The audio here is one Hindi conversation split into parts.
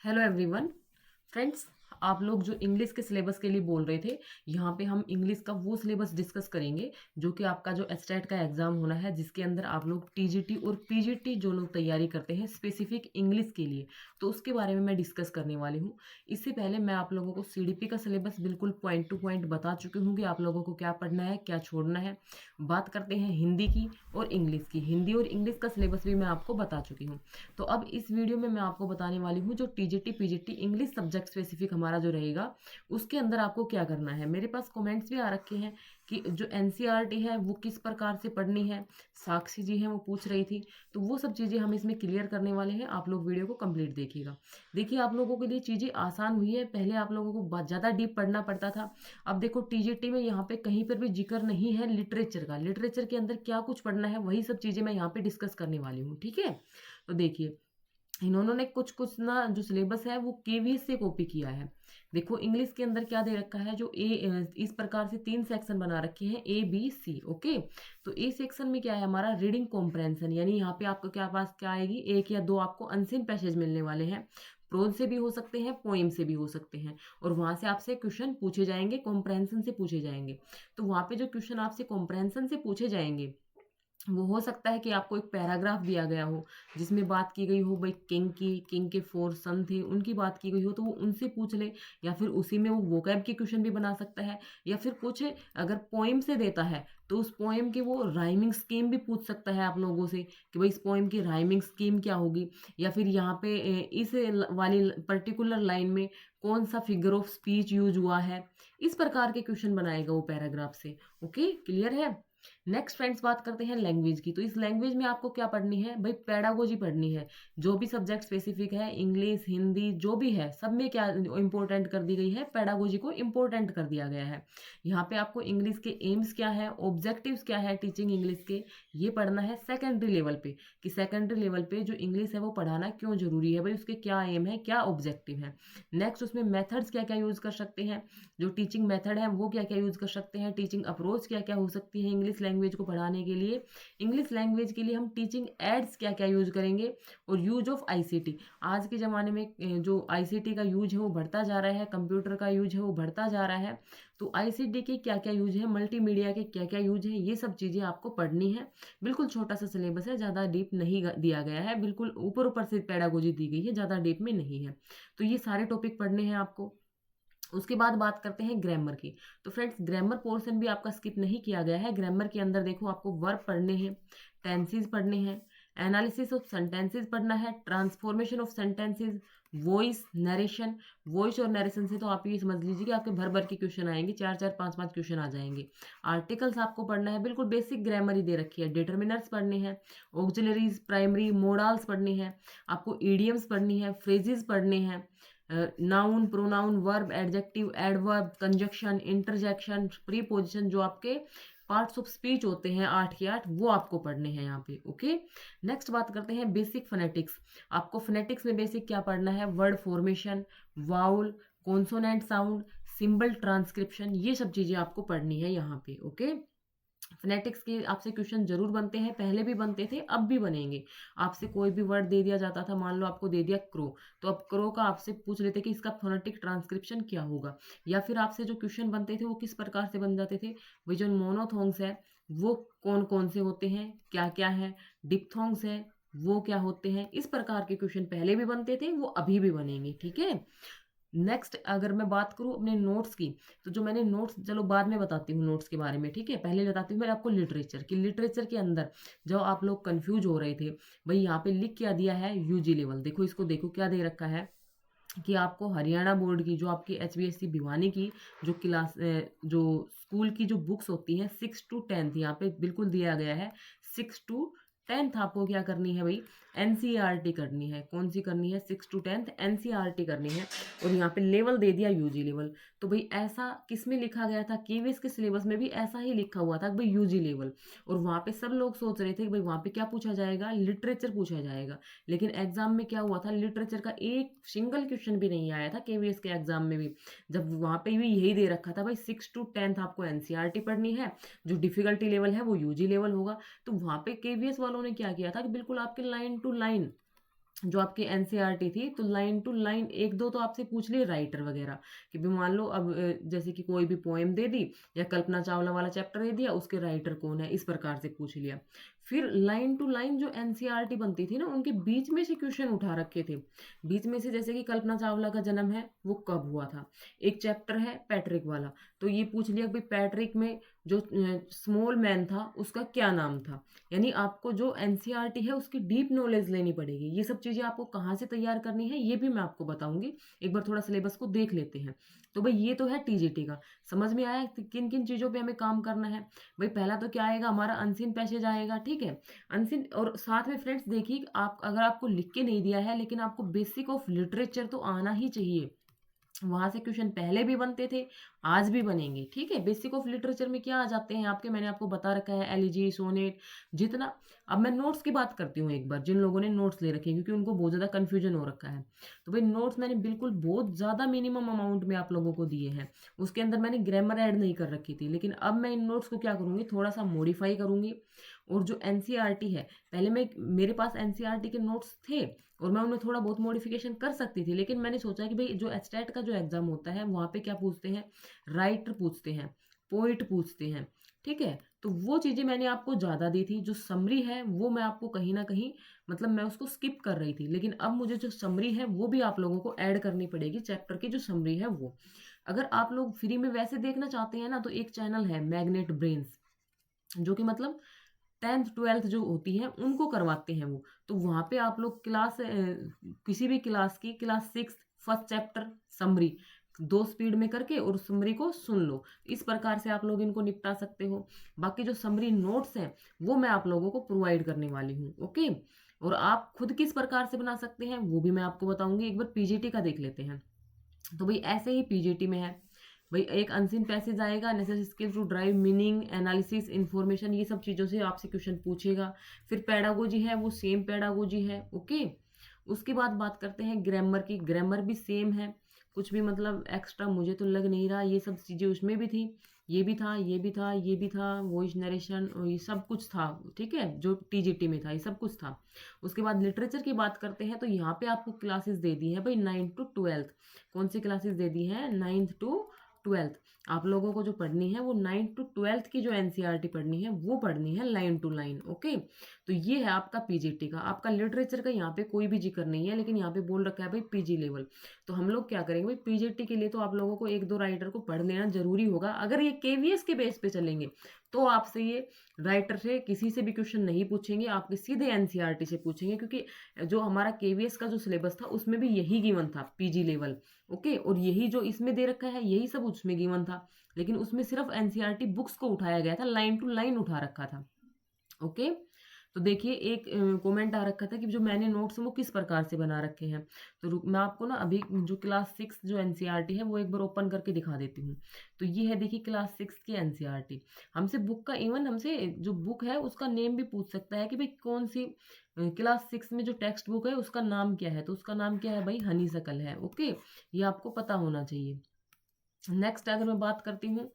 Hello everyone. फ्रेंड्स, आप लोग जो इंग्लिश के सिलेबस के लिए बोल रहे थे, यहाँ पे हम इंग्लिश का वो सिलेबस डिस्कस करेंगे जो कि आपका जो एस्टेट का एग्जाम होना है, जिसके अंदर आप लोग टीजीटी और पीजीटी जो लोग तैयारी करते हैं स्पेसिफिक इंग्लिश के लिए, तो उसके बारे में मैं डिस्कस करने वाली हूँ। इससे पहले मैं आप लोगों को सीडीपी का सिलेबस बिल्कुल पॉइंट टू पॉइंट बता चुकी हूँ कि आप लोगों को क्या पढ़ना है, क्या छोड़ना है। बात करते हैं हिंदी की और इंग्लिश की। हिंदी और इंग्लिश का सिलेबस भी मैं आपको बता चुकी हूँ। तो अब इस वीडियो में मैं आपको बताने वाली हूँ जो TGT PGT English subject specific हमारा जो रहेगा, उसके अंदर आपको क्या करना है। मेरे पास कमेंट्स भी आ रखे हैं कि जो एनसीईआरटी है वो किस प्रकार से पढ़नी है। साक्षी जी हैं, वो पूछ रही थी। तो वो सब चीज़ें हम इसमें क्लियर करने वाले हैं। आप लोग वीडियो को कंप्लीट देखिएगा। देखिए, आप लोगों के लिए चीज़ें आसान हुई है। पहले आप लोगों को बहुत ज़्यादा डीप पढ़ना पड़ता था। अब देखो, टीजीटी में यहाँ पे कहीं पर भी जिक्र नहीं है लिटरेचर का। लिटरेचर के अंदर क्या कुछ पढ़ना है, वही सब चीज़ें मैं यहाँ पे डिस्कस करने वाली हूँ। ठीक है, तो देखिए, इन्होंने कुछ कुछ ना जो सिलेबस है वो केवीएस से कॉपी किया है। देखो, इंग्लिश के अंदर क्या दे रखा है, जो इस प्रकार से 3 सेक्शन बना रखे हैं, ए बी सी। ओके, तो ए सेक्शन में क्या है हमारा, रीडिंग कॉम्प्रहेंशन, यानी यहाँ पे आपको क्या पास क्या आएगी, एक या दो आपको अनसीन पैसेज मिलने वाले हैं। प्रोज से भी हो सकते हैं, पोइम से भी हो सकते हैं, और वहां से आपसे क्वेश्चन पूछे जाएंगे, कॉम्प्रहेंशन से पूछे जाएंगे। तो वहां पे जो क्वेश्चन आपसे कॉम्प्रहेंशन से पूछे जाएंगे, वो हो सकता है कि आपको एक पैराग्राफ दिया गया हो जिसमें बात की गई हो भाई किंग की, किंग के 4 सन थे, उनकी बात की गई हो, तो वो उनसे पूछ ले। या फिर उसी में वो वोकैब के क्वेश्चन भी बना सकता है। या फिर कुछ अगर पोएम से देता है तो उस पोएम की वो राइमिंग स्कीम भी पूछ सकता है आप लोगों से कि भाई इस पोएम की राइमिंग स्कीम क्या होगी। या फिर यहाँ पे इस वाली पर्टिकुलर लाइन में कौन सा फिगर ऑफ स्पीच यूज हुआ है। इस प्रकार के क्वेश्चन बनाएगा वो पैराग्राफ से। ओके, क्लियर है। नेक्स्ट फ्रेंड्स, बात करते हैं लैंग्वेज की। तो इस लैंग्वेज में आपको क्या पढ़नी है भाई, पेडागोजी पढ़नी है। जो भी सब्जेक्ट स्पेसिफिक है, इंग्लिश हिंदी जो भी है, सब में क्या इंपॉर्टेंट कर दी गई है, पेडागोजी को इंपॉर्टेंट कर दिया गया है। यहाँ पे आपको इंग्लिश के एम्स क्या है, ऑब्जेक्टिव्स क्या है टीचिंग इंग्लिश के, ये पढ़ना है सेकेंडरी लेवल पे। कि सेकेंडरी लेवल पे जो इंग्लिश है वो पढ़ाना क्यों जरूरी है भाई, उसके क्या एम है, क्या ऑब्जेक्टिव है। नेक्स्ट, उसमें मेथड्स क्या क्या यूज कर सकते हैं, जो टीचिंग मेथड है वो क्या क्या यूज कर सकते हैं, टीचिंग अप्रोच क्या क्या हो सकती है इंग्लिश लैंग्वेज को पढ़ाने के लिए। इंग्लिश लैंग्वेज के लिए हम टीचिंग एड्स क्या क्या यूज करेंगे, और यूज ऑफ आईसीटी। आज के ज़माने में जो आईसीटी का यूज है वो बढ़ता जा रहा है, कंप्यूटर का यूज है वो बढ़ता जा रहा है। तो आईसीटी के क्या क्या यूज है, मल्टीमीडिया के क्या क्या यूज है, ये सब चीज़ें आपको पढ़नी है। बिल्कुल छोटा सा सिलेबस है, ज़्यादा डीप नहीं दिया गया है, बिल्कुल ऊपर ऊपर से पेडागोजी दी गई है, ज़्यादा डीप में नहीं है। तो ये सारे टॉपिक पढ़ने हैं आपको। उसके बाद बात करते हैं ग्रामर की। तो फ्रेंड्स, ग्रामर पोर्शन भी आपका स्किप नहीं किया गया है। ग्रामर के अंदर देखो, आपको वर्ब पढ़ने हैं, टेंसेस पढ़ने हैं, एनालिसिस ऑफ सेंटेंसेस पढ़ना है, transformation of sentences, voice narration. Voice और नरेशन से तो आप ये समझ लीजिए कि आपके भर भर के क्वेश्चन आएंगे, चार चार पांच पांच क्वेश्चन आ जाएंगे। आर्टिकल्स आपको पढ़ना है, बिल्कुल बेसिक ग्रामर ही दे रखी है। डिटर्मिनर्स पढ़ने हैं, ऑक्सिलरीज, प्राइमरी, मोडाल्स पढ़ने हैं, आपको ईडियम्स पढ़नी है, फ्रेजेस पढ़ने हैं, noun, pronoun, verb, adjective, adverb, conjunction, interjection, preposition, जो आपके पार्ट्स ऑफ स्पीच होते हैं 8 के 8, वो आपको पढ़ने हैं यहाँ पे। ओके, नेक्स्ट बात करते हैं बेसिक फोनेटिक्स। आपको फोनेटिक्स में बेसिक क्या पढ़ना है, word formation, vowel, consonant sound, symbol transcription, ये सब चीजें आपको पढ़नी है यहाँ पे। ओके, फोनेटिक्स के आपसे क्वेश्चन जरूर बनते हैं, पहले भी बनते थे, अब भी बनेंगे। आपसे कोई भी वर्ड दे दिया जाता था, मान लो आपको दे दिया क्रो, तो अब क्रो का आपसे पूछ लेते कि इसका फोनेटिक ट्रांसक्रिप्शन क्या होगा। या फिर आपसे जो क्वेश्चन बनते थे वो किस प्रकार से बन जाते थे, वही जो मोनोथोंग्स है वो कौन कौन से होते हैं, क्या क्या है, डिप्थोंग्स है वो क्या होते हैं, इस प्रकार के क्वेश्चन पहले भी बनते थे, वो अभी भी बनेंगे। ठीक है। नेक्स्ट, अगर मैं बात करूं अपने नोट्स की, तो जो मैंने नोट्स, चलो बाद में बताती हूँ नोट्स के बारे में। ठीक है, पहले बताती हूँ मैं आपको लिटरेचर की। लिटरेचर के अंदर जो आप लोग कंफ्यूज हो रहे थे, भाई यहाँ पे लिख क्या दिया है, यूजी लेवल। देखो इसको, देखो क्या दे रखा है कि आपको हरियाणा बोर्ड की, जो आपकी एचबीएससी भिवानी की जो क्लास, जो स्कूल की जो बुक्स होती हैं 6 to 10th, यहाँ पे बिल्कुल दिया गया है 6 to 10th आपको क्या करनी है भाई, एनसीईआरटी करनी है। कौन सी करनी है, 6 to 10th एनसीईआरटी करनी है। और यहाँ पे लेवल दे दिया यूजी लेवल। तो भाई ऐसा किस में लिखा गया था, केवीएस के सिलेबस में भी ऐसा ही लिखा हुआ था भाई यूजी लेवल। और वहाँ पे सब लोग सोच रहे थे कि भाई वहाँ पे क्या पूछा जाएगा, लिटरेचर पूछा जाएगा। लेकिन एग्जाम में क्या हुआ था, लिटरेचर का एक सिंगल क्वेश्चन भी नहीं आया था केवीएस के एग्जाम में भी, जब वहां पे भी यही दे रखा था भाई 6 to 10th आपको एनसीईआरटी पढ़नी है, जो डिफिकल्टी लेवल है वो यूजी लेवल होगा। तो वहां पे केवीएस वालों ने क्या किया था कि बिल्कुल आपके लाइन टू लाइन जो आपकी एनसीईआरटी थी, तो लाइन टू लाइन 1-2 तो आपसे पूछ लिए राइटर वगैरह कि भी मान लो अब जैसे कि कोई भी पोएम दे दी या कल्पना चावला वाला चैप्टर दे दिया, उसके राइटर कौन है, इस प्रकार से पूछ लिया। फिर लाइन टू लाइन जो एनसीईआरटी बनती थी ना, उनके बीच में से क्वेश्चन उठा रखे थे। बीच में से जैसे कि कल्पना चावला का जन्म है, वो कब हुआ था? एक चैप्टर है पैट्रिक वाला, तो ये पूछ लिया कि पैट्रिक में जो स्मॉल मैन था, उसका क्या नाम था? यानी आपको जो एनसीईआरटी है उसकी डीप नॉलेज लेनी पड़ेगी। ये सब चीज़ें आपको कहाँ से तैयार करनी है ये भी मैं आपको बताऊंगी। एक बार थोड़ा सिलेबस को देख लेते हैं। तो भाई ये तो है टीजीटी का। समझ में आया किन किन चीज़ों पे हमें काम करना है? भाई पहला तो क्या आएगा, हमारा अनसीन पैसेज आएगा, ठीक है। अनसीन, और साथ में फ्रेंड्स देखिए, आप अगर आपको लिख के नहीं दिया है लेकिन आपको बेसिक ऑफ लिटरेचर तो आना ही चाहिए। वहां से क्वेश्चन पहले भी बनते थे, आज भी बनेंगे, ठीक है। बेसिक ऑफ लिटरेचर में क्या आ जाते हैं आपके, मैंने आपको बता रखा है, एलिजी, सोनेट, जितना। अब मैं नोट्स की बात करती हूँ एक बार, जिन लोगों ने नोट्स ले रखे हैं, क्योंकि उनको बहुत ज़्यादा कन्फ्यूजन हो रखा है। तो भाई नोट्स मैंने बिल्कुल बहुत ज़्यादा मिनिमम अमाउंट में आप लोगों को दिए हैं। उसके अंदर मैंने ग्रामर ऐड नहीं कर रखी थी, लेकिन अब मैं इन नोट्स को क्या करूँगी, थोड़ा सा मॉडिफाई करूँगी। और जो एनसीईआरटी है, पहले मैं मेरे पास एनसीईआरटी के नोट्स थे और मैं उनमें थोड़ा बहुत मॉडिफिकेशन कर सकती थी, लेकिन मैंने सोचा कि भाई जो एस्टेट का जो एग्जाम होता है वहाँ पे क्या पूछते हैं, राइटर पूछते हैं, पोइट पूछते हैं, ठीक है। तो वो चीज़ें मैंने आपको ज़्यादा दी थी। जो समरी है वो मैं आपको कहीं ना कहीं, मतलब मैं उसको स्किप कर रही थी, लेकिन अब मुझे जो समरी है वो भी आप लोगों को ऐड करनी पड़ेगी। चैप्टर की जो समरी है वो, अगर आप लोग फ्री में वैसे देखना चाहते हैं ना, तो एक चैनल है मैग्नेट ब्रेन्स, जो कि मतलब 10th 12th जो होती है उनको करवाते हैं वो। तो वहाँ पे आप लोग क्लास किसी भी क्लास की, class 6 first chapter summary 2 speed में करके और समरी को सुन लो। इस प्रकार से आप लोग इनको निपटा सकते हो। बाकी जो समरी नोट्स हैं वो मैं आप लोगों को प्रोवाइड करने वाली हूँ, ओके। और आप खुद किस प्रकार से बना सकते हैं वो भी मैं आपको बताऊंगी। एक बार पीजीटी का देख लेते हैं। तो भाई ऐसे ही पीजीटी में है, भाई एक अनसीन पैसेज आएगा, necessary skill to drive meaning, analysis, information, ये सब चीज़ों से आपसे क्वेश्चन पूछेगा। फिर पेडागोजी है, वो सेम पेडागोजी है, ओके। उसके बाद बात करते हैं ग्रामर की। ग्रामर भी सेम है, कुछ भी मतलब एक्स्ट्रा मुझे तो लग नहीं रहा। ये सब चीज़ें उसमें भी थी, ये भी था, ये भी था, ये भी था, वॉइस नरेशन, ये सब कुछ था, ठीक है। जो टीजीटी में था ये सब कुछ था। उसके बाद लिटरेचर की बात करते हैं, तो यहाँ पे आपको क्लासेस दे दी है भाई 9th to 12th। कौन सी क्लासेस दे दी हैं, 9th to 12th। आप लोगों को जो पढ़नी है वो 9th to 12th की जो एनसीईआरटी पढ़नी है वो पढ़नी है लाइन टू लाइन, ओके। तो ये है आपका पीजीटी का। आपका लिटरेचर का यहाँ पे कोई भी जिक्र नहीं है, लेकिन यहाँ पे बोल रखा है भाई पीजी लेवल। तो हम लोग क्या करेंगे भाई, पीजीटी के लिए तो आप लोगों को 1-2 राइटर को पढ़ लेना जरूरी होगा। अगर ये केवीएस के बेस पे चलेंगे तो आपसे ये राइटर से किसी से भी क्वेश्चन नहीं पूछेंगे, आपके सीधे एनसीईआरटी से पूछेंगे, क्योंकि जो हमारा केवीएस का जो सिलेबस था उसमें भी यही गिवन था, पीजी लेवल, ओके। और यही जो इसमें दे रखा है यही सब उसमें गिवन था, लेकिन उसमें सिर्फ एनसीईआरटी बुक्स को उठाया गया था, लाइन टू लाइन उठा रखा था, ओके। तो देखिए एक कमेंट आ रखा था कि जो मैंने नोट्स वो किस प्रकार से बना रखे हैं। तो मैं आपको ना अभी जो क्लास 6 जो एनसीईआरटी है वो एक बार ओपन करके दिखा देती हूँ। तो ये है, देखिए क्लास 6 की एनसीईआरटी। हमसे बुक का, इवन हमसे जो बुक है उसका नेम भी पूछ सकता है कि भाई कौन सी क्लास 6 में जो टेक्स्ट बुक है उसका नाम क्या है। तो उसका नाम क्या है भाई, हनीसकल है, ओके। ये आपको पता होना चाहिए। नेक्स्ट अगर मैं बात करती हूँ,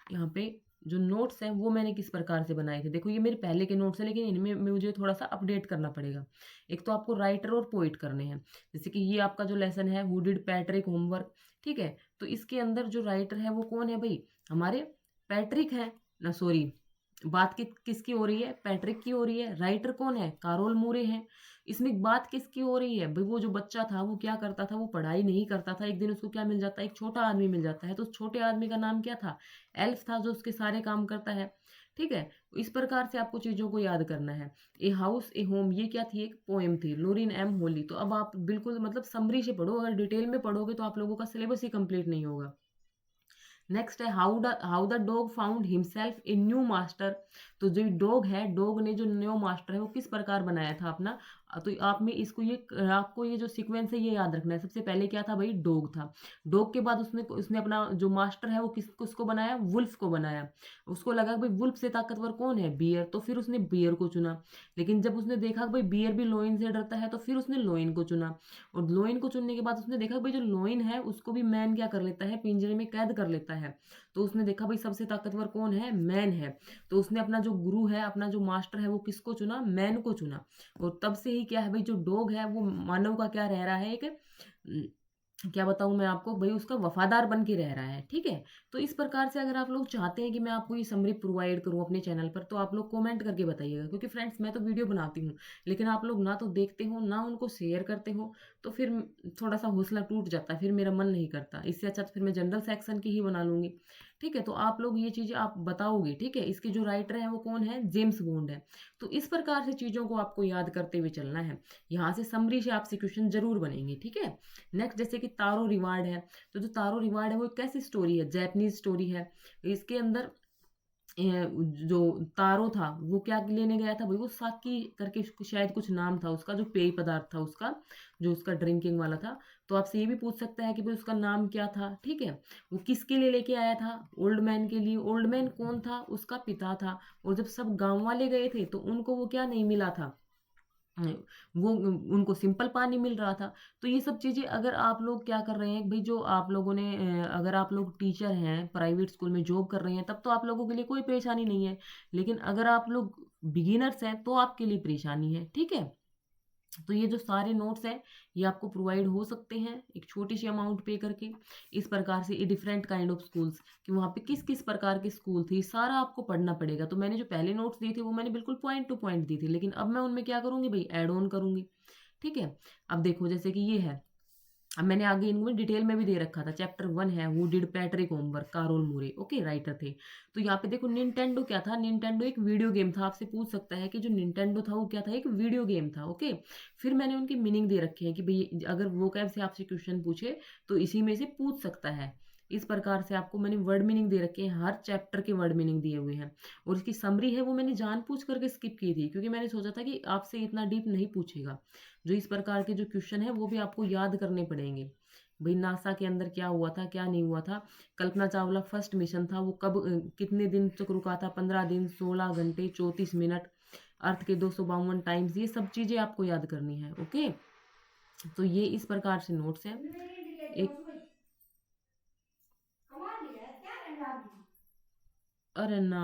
यहाँ पे जो नोट्स हैं वो मैंने किस प्रकार से बनाए थे। देखो ये मेरे पहले के नोट्स हैं, लेकिन इनमें मुझे थोड़ा सा अपडेट करना पड़ेगा। एक तो आपको राइटर और पोइट करने हैं। जैसे कि ये आपका जो लेसन है, हु डिड पैट्रिक होमवर्क, ठीक है। तो इसके अंदर जो राइटर है वो कौन है भाई, हमारे पैट्रिक है ना, सॉरी, बात किसकी हो रही है, पैट्रिक की हो रही है। राइटर कौन है, कारोल मूरे है। इसमें बात किसकी हो रही है भाई, वो जो बच्चा था वो क्या करता था, वो पढ़ाई नहीं करता था। एक दिन उसको क्या मिल जाता है, एक छोटा आदमी मिल जाता है। तो उस छोटे आदमी का नाम क्या था, एल्फ था, जो उसके सारे काम करता है, ठीक है। इस प्रकार से आपको चीजों को याद करना है। ए हाउस ए होम, ये क्या थी, एक पोएम थी, लोरिन एम होली। तो अब आप बिल्कुल मतलब समरी से पढ़ो, अगर डिटेल में पढ़ोगे तो आप लोगों का सिलेबस ही कंप्लीट नहीं होगा। नेक्स्ट है how the dog found himself a new master. तो जो डॉग है, डॉग ने जो न्यू मास्टर है वो किस प्रकार बनाया था अपना। तो आप में इसको ये, आपको ये जो सीक्वेंस है ये याद रखना है। सबसे पहले क्या था भाई, डॉग था। डॉग के बाद उसने उसने अपना जो मास्टर है वो किसको बनाया, वुल्फ को बनाया। उसको लगा कि भाई वुल्फ से ताकतवर कौन है, बियर। तो फिर उसने बियर को चुना। लेकिन जब उसने देखा कि भाई बियर भी लोइन से डरता है, तो फिर उसने लोइन को चुना। और लोइन को चुनने के बाद उसने देखा कि भाई जो लोइन है उसको भी मैन क्या कर लेता है, पिंजरे में कैद कर लेता है, तो उसने देखा भाई सबसे ताकतवर कौन है, मैन है, तो उसने अपना जो गुरु है, अपना जो मास्टर है, वो किसको चुना, मैन को चुना। और तब से ही क्या है भाई, जो डॉग है वो मानव का क्या रह रहा है, एक क्या बताऊँ मैं आपको भई, उसका वफ़ादार बन के रह रहा है, ठीक है? तो इस प्रकार से अगर आप लोग चाहते हैं कि मैं आपको ये समरी प्रोवाइड करूँ अपने चैनल पर, तो आप लोग कमेंट करके बताइएगा, क्योंकि फ्रेंड्स मैं तो वीडियो बनाती हूँ, लेकिन आप लोग ना तो देखते हो, ना उनको शेयर करते हो, तो फिर थोड़ा-सा हौसला टूट जाता है, फिर मेरा मन नहीं करता। इससे अच्छा तो फिर मैं जनरल सेक्शन की ही बना लूँगी, ठीक है? तो आप लोग ये चीज़ें आप बताओगे, ठीक है? इसके जो राइटर हैं वो कौन है? जेम्स बॉन्ड है। तो इस प्रकार से चीज़ों को आपको याद करते हुए चलना है। यहाँ से समरी से आपसे क्वेश्चन ज़रूर बनेंगे, ठीक है? नेक्स्ट जैसे कि तारो रिवार्ड है, तो जो तारो रिवार्ड है वो एक कैसी स्टोरी है, जैपनीज स्टोरी है। इसके अंदर जो तारो था वो क्या लेने गया था भाई, वो साकी करके शायद कुछ नाम था उसका, जो पेय पदार्थ था उसका, जो उसका ड्रिंकिंग वाला था। तो आपसे ये भी पूछ सकता है कि भाई उसका नाम क्या था, ठीक है? वो किसके लिए लेके आया था, ओल्ड मैन के लिए। ओल्ड मैन कौन था, उसका पिता था। और जब सब गांव वाले गए थे तो उनको वो क्या नहीं मिला था, वो उनको सिंपल पानी मिल रहा था। तो ये सब चीज़ें अगर आप लोग क्या कर रहे हैं भई, जो आप लोगों ने अगर आप लोग टीचर हैं, प्राइवेट स्कूल में जॉब कर रहे हैं, तब तो आप लोगों के लिए कोई परेशानी नहीं है। लेकिन अगर आप लोग बिगिनर्स हैं, तो आपके लिए परेशानी है, ठीक है? तो ये जो सारे नोट्स हैं, ये आपको प्रोवाइड हो सकते हैं एक छोटी सी अमाउंट पे करके। इस प्रकार से ये डिफरेंट काइंड ऑफ स्कूल्स, कि वहाँ पे किस किस प्रकार के स्कूल थी, सारा आपको पढ़ना पड़ेगा। तो मैंने जो पहले नोट्स दिए थे वो मैंने बिल्कुल पॉइंट टू पॉइंट दी थी, लेकिन अब मैं उनमें क्या करूँगी भाई, ऐड ऑन करूँगी, ठीक है? अब देखो जैसे कि ये है, अब मैंने आगे इनको डिटेल में भी दे रखा था। चैप्टर 1 है, who did Patrick homework, Carol Moore, okay, writer थे। तो यहाँ पे देखो निंटेंडो क्या था, निंटेंडो एक वीडियो गेम था। आपसे पूछ सकता है कि जो निंटेंडो था वो क्या था, एक वीडियो गेम था, ओके। फिर मैंने उनकी मीनिंग दे रखे हैं कि भाई अगर वोकैब से आपसे क्वेश्चन पूछे तो इसी में से पूछ सकता है। इस प्रकार से आपको मैंने वर्ड मीनिंग दे रखे हैं, हर चैप्टर के वर्ड मीनिंग दिए हुए हैं। और इसकी समरी है वो मैंने जानबूझ करके स्किप की थी, क्योंकि मैंने सोचा था कि आपसे इतना डीप नहीं पूछेगा। जो इस प्रकार के जो क्वेश्चन है वो भी आपको याद करने पड़ेंगे। भाई नासा के अंदर क्या हुआ था, क्या नहीं हुआ था, कल्पना चावला फर्स्ट मिशन था वो कब कितने दिन तक रुका था, 15 दिन, 16 घंटे, 34 मिनट, अर्थ के 252 टाइम्स, ये सब चीज़ें आपको याद करनी है, ओके। तो ये इस प्रकार से नोट्स हैं। एक अरे ना,